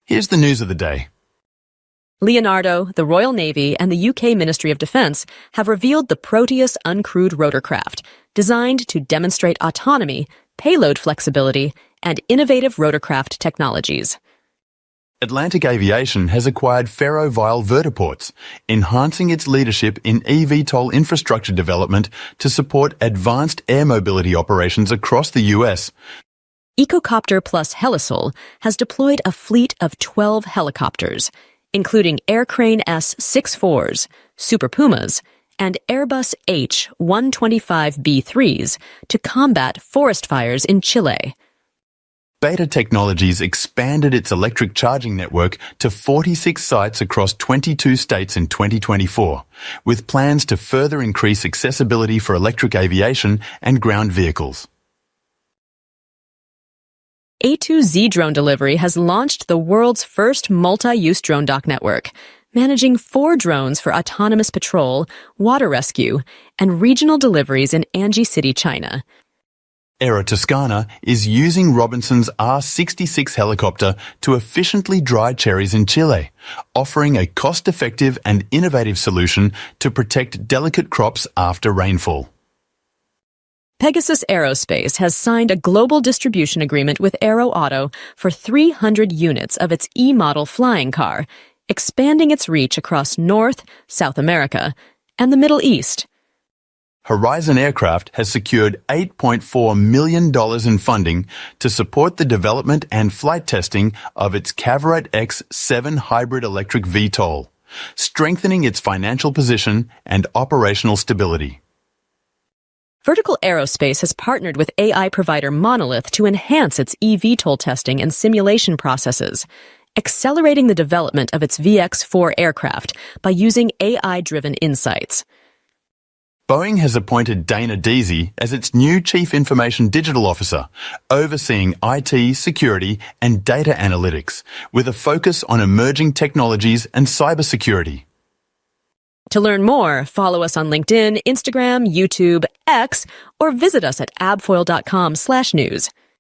Here's the news of the day. Leonardo, the Royal Navy, and the UK Ministry of Defence have revealed the Proteus Uncrewed Rotorcraft, designed to demonstrate autonomy, payload flexibility, and innovative rotorcraft technologies. Atlantic Aviation has acquired Ferrovial Vertiports, enhancing its leadership in eVTOL infrastructure development to support advanced air mobility operations across the US. Ecocopter+Helisul has deployed a fleet of 12 helicopters, including Aircrane S-64s, Super Pumas, and Airbus H-125B3s to combat forest fires in Chile. Beta Technologies expanded its electric charging network to 46 sites across 22 states in 2024, with plans to further increase accessibility for electric aviation and ground vehicles. A2Z Drone Delivery has launched the world's first multi-use drone dock network, managing 4 drones for autonomous patrol, water rescue, and regional deliveries in Anji City, China. Aero Toscana is using Robinson's R-66 helicopter to efficiently dry cherries in Chile, offering a cost-effective and innovative solution to protect delicate crops after rainfall. Pegasus Aerospace has signed a global distribution agreement with Aero Auto for 300 units of its E-model flying car, expanding its reach across North, South America, and the Middle East. Horizon Aircraft has secured $8.4 million in funding to support the development and flight testing of its Cavorite X7 hybrid electric VTOL, strengthening its financial position and operational stability. Vertical Aerospace has partnered with AI provider Monolith to enhance its eVTOL testing and simulation processes, accelerating the development of its VX4 aircraft by using AI-driven insights. Boeing has appointed Dana Deasy as its new Chief Information Digital Officer, overseeing IT, security, and data analytics, with a focus on emerging technologies and cybersecurity. To learn more, follow us on LinkedIn, Instagram, YouTube, X, or visit us at avfoil.com/news.